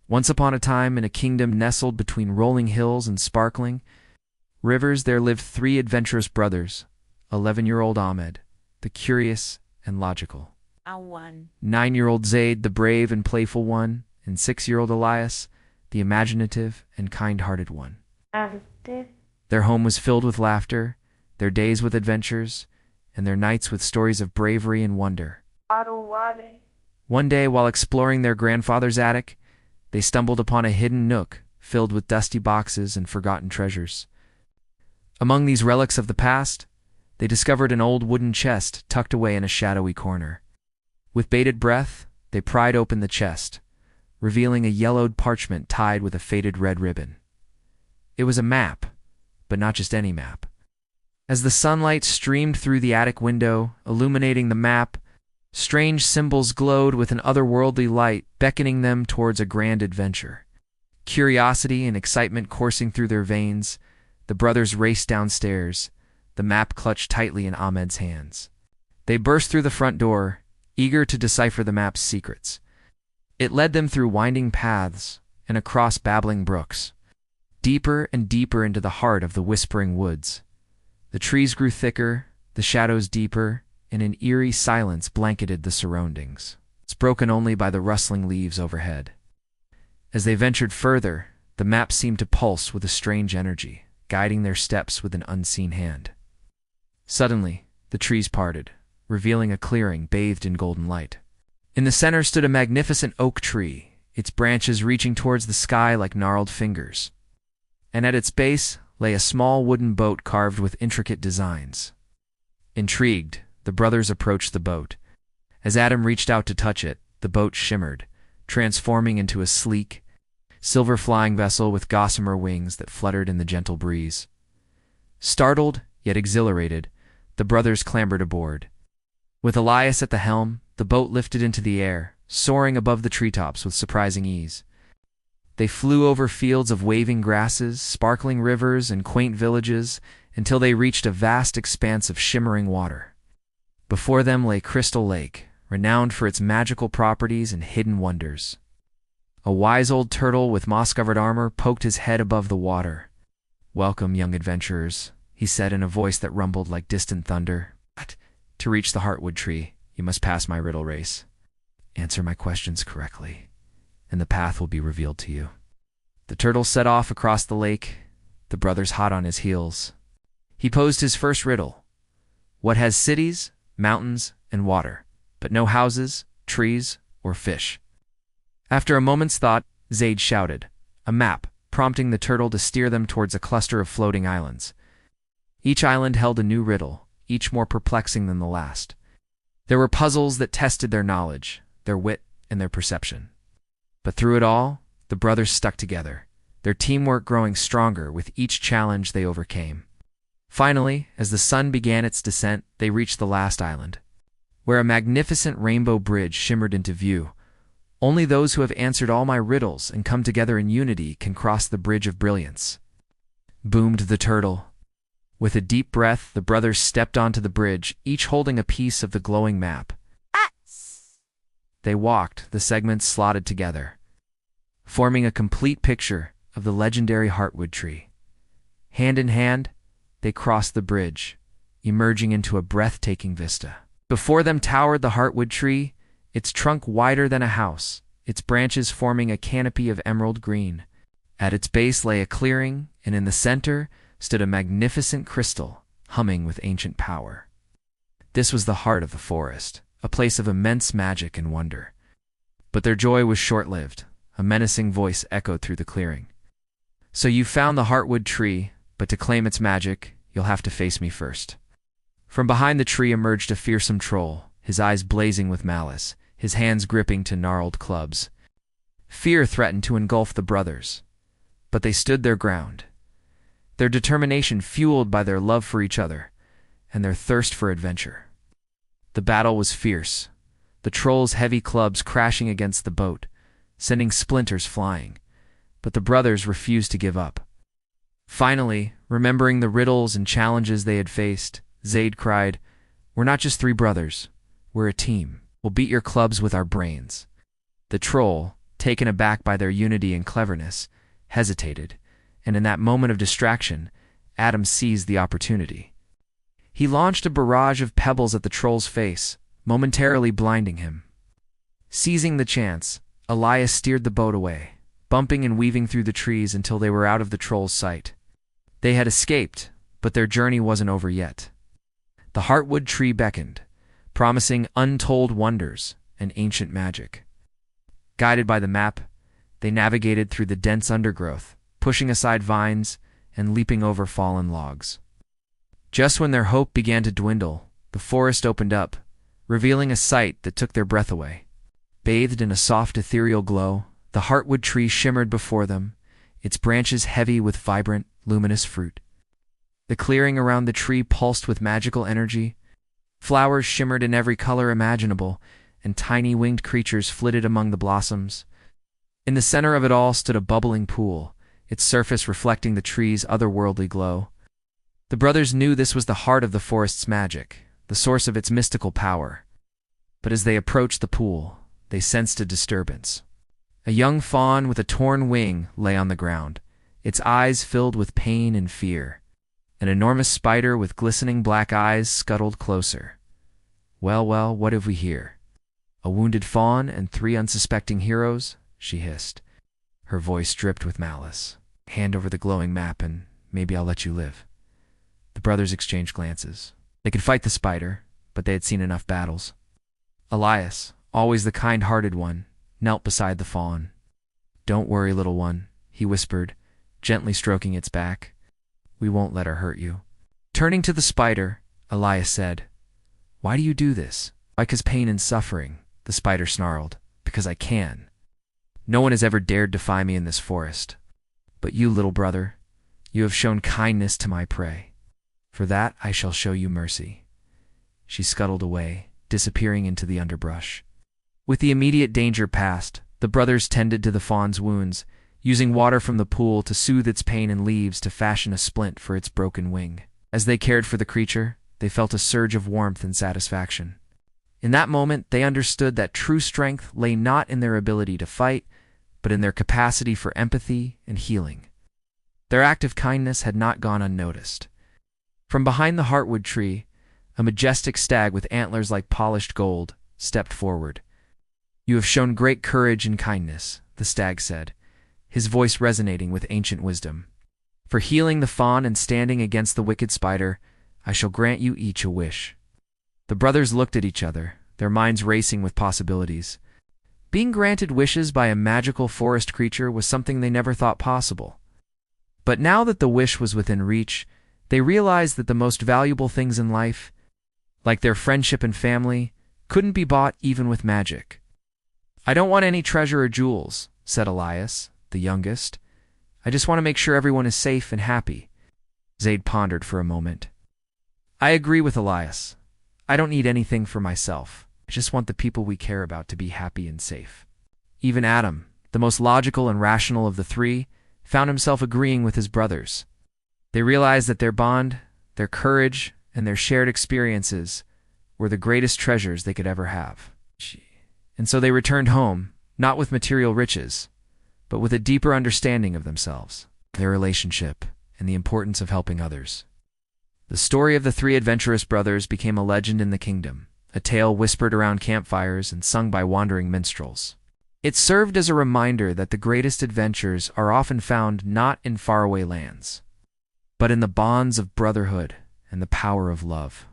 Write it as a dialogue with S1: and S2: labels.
S1: Once upon a time, in a kingdom nestled between rolling hills and sparkling rivers, there lived three adventurous brothers: 11-year-old Ahmed, the curious and logical; 9-year-old Zaid, the brave and playful one; and 6-year-old Elias, the imaginative and kind-hearted one. Their home was filled with laughter, their days with adventures, and their nights with stories of bravery and wonder. One day, while exploring their grandfather's attic, they stumbled upon a hidden nook filled with dusty boxes and forgotten treasures. Among these relics of the past, they discovered an old wooden chest tucked away in a shadowy corner. With bated breath, they pried open the chest, revealing a yellowed parchment tied with a faded red ribbon. It was a map, but not just any map. As the sunlight streamed through the attic window, illuminating the map, strange symbols glowed with an otherworldly light, beckoning them towards a grand adventure. Curiosity and excitement coursing through their veins, the brothers raced downstairs, the map clutched tightly in Ahmed's hands. They burst through the front door, eager to decipher the map's secrets. It led them through winding paths and across babbling brooks, deeper and deeper into the heart of the whispering woods. The trees grew thicker, the shadows deeper, and an eerie silence blanketed the surroundings. It's broken only by the rustling leaves overhead. As they ventured further, the map seemed to pulse with a strange energy, guiding their steps with an unseen hand. Suddenly, the trees parted, revealing a clearing bathed in golden light. In the center stood a magnificent oak tree, its branches reaching towards the sky like gnarled fingers. And at its base lay a small wooden boat carved with intricate designs. Intrigued, the brothers approached the boat. As Adam reached out to touch it, the boat shimmered, transforming into a sleek, silver flying vessel with gossamer wings that fluttered in the gentle breeze. Startled, yet exhilarated, the brothers clambered aboard. With Elias at the helm, the boat lifted into the air, soaring above the treetops with surprising ease. They flew over fields of waving grasses, sparkling rivers, and quaint villages until they reached a vast expanse of shimmering water. Before them lay Crystal Lake, renowned for its magical properties and hidden wonders. A wise old turtle with moss-covered armor poked his head above the water. "Welcome, young adventurers," he said in a voice that rumbled like distant thunder. "But to reach the Heartwood Tree, you must pass my riddle race. Answer my questions correctly, and the path will be revealed to you." The turtle set off across the lake, the brothers hot on his heels. He posed his first riddle. What has cities, mountains, and water, but no houses, trees, or fish? After a moment's thought, Zaid shouted, "A map," prompting the turtle to steer them towards a cluster of floating islands. Each island held a new riddle, each more perplexing than the last. There were puzzles that tested their knowledge, their wit, and their perception. But through it all, the brothers stuck together, their teamwork growing stronger with each challenge they overcame. Finally, as the sun began its descent, they reached the last island, where a magnificent rainbow bridge shimmered into view. "Only those who have answered all my riddles and come together in unity can cross the bridge of brilliance," boomed the turtle. With a deep breath, the brothers stepped onto the bridge, each holding a piece of the glowing map. They walked, the segments slotted together, forming a complete picture of the legendary Heartwood Tree. Hand in hand, they crossed the bridge, emerging into a breathtaking vista. Before them towered the Heartwood Tree, its trunk wider than a house, its branches forming a canopy of emerald green. At its base lay a clearing, and in the center stood a magnificent crystal, humming with ancient power. This was the heart of the forest, a place of immense magic and wonder. But their joy was short-lived. A menacing voice echoed through the clearing. "So you found the Heartwood Tree, but to claim its magic, you'll have to face me first." From behind the tree emerged a fearsome troll, his eyes blazing with malice, his hands gripping to gnarled clubs. Fear threatened to engulf the brothers, but they stood their ground, their determination fueled by their love for each other and their thirst for adventure. The battle was fierce, the troll's heavy clubs crashing against the boat, sending splinters flying, but the brothers refused to give up. Finally, remembering the riddles and challenges they had faced, Zaid cried, "We're not just three brothers, we're a team. We'll beat your clubs with our brains." The troll, taken aback by their unity and cleverness, hesitated, and in that moment of distraction, Adam seized the opportunity. He launched a barrage of pebbles at the troll's face, momentarily blinding him. Seizing the chance, Elias steered the boat away, bumping and weaving through the trees until they were out of the troll's sight. They had escaped, but their journey wasn't over yet. The heartwood tree beckoned, promising untold wonders and ancient magic. Guided by the map, they navigated through the dense undergrowth, pushing aside vines and leaping over fallen logs. Just when their hope began to dwindle, the forest opened up, revealing a sight that took their breath away. Bathed in a soft ethereal glow, the heartwood tree shimmered before them, its branches heavy with vibrant, luminous fruit. The clearing around the tree pulsed with magical energy. Flowers shimmered in every color imaginable, and tiny winged creatures flitted among the blossoms. In the center of it all stood a bubbling pool, its surface reflecting the tree's otherworldly glow. The brothers knew this was the heart of the forest's magic, the source of its mystical power. But as they approached the pool, they sensed a disturbance. A young fawn with a torn wing lay on the ground, its eyes filled with pain and fear. An enormous spider with glistening black eyes scuttled closer. Well, what have we here? A wounded fawn and 3 unsuspecting heroes? She hissed. Her voice dripped with malice. Hand over the glowing map and maybe I'll let you live. The brothers exchanged glances. They could fight the spider, but they had seen enough battles. Elias, always the kind-hearted one, knelt beside the fawn. Don't worry, little one, he whispered, gently stroking its back. We won't let her hurt you. Turning to the spider, Elias said, Why do you do this? Why, 'cause pain and suffering, the spider snarled. Because I can. No one has ever dared defy me in this forest. But you, little brother, you have shown kindness to my prey. For that I shall show you mercy. She scuttled away, disappearing into the underbrush. With the immediate danger past, the brothers tended to the fawn's wounds, using water from the pool to soothe its pain and leaves to fashion a splint for its broken wing. As they cared for the creature, they felt a surge of warmth and satisfaction. In that moment, they understood that true strength lay not in their ability to fight, but in their capacity for empathy and healing. Their act of kindness had not gone unnoticed. From behind the heartwood tree, a majestic stag with antlers like polished gold stepped forward. You have shown great courage and kindness, the stag said, his voice resonating with ancient wisdom. For healing the fawn and standing against the wicked spider, I shall grant you each a wish. The brothers looked at each other, their minds racing with possibilities. Being granted wishes by a magical forest creature was something they never thought possible. But now that the wish was within reach, they realized that the most valuable things in life, like their friendship and family, couldn't be bought even with magic. I don't want any treasure or jewels, said Elias, the youngest. I just want to make sure everyone is safe and happy. Zaid pondered for a moment. I agree with Elias. I don't need anything for myself. I just want the people we care about to be happy and safe. Even Adam, the most logical and rational of the three, found himself agreeing with his brothers. They realized that their bond, their courage, and their shared experiences were the greatest treasures they could ever have. And so they returned home, not with material riches, but with a deeper understanding of themselves, their relationship, and the importance of helping others. The story of the 3 adventurous brothers became a legend in the kingdom, a tale whispered around campfires and sung by wandering minstrels. It served as a reminder that the greatest adventures are often found not in faraway lands, but in the bonds of brotherhood and the power of love.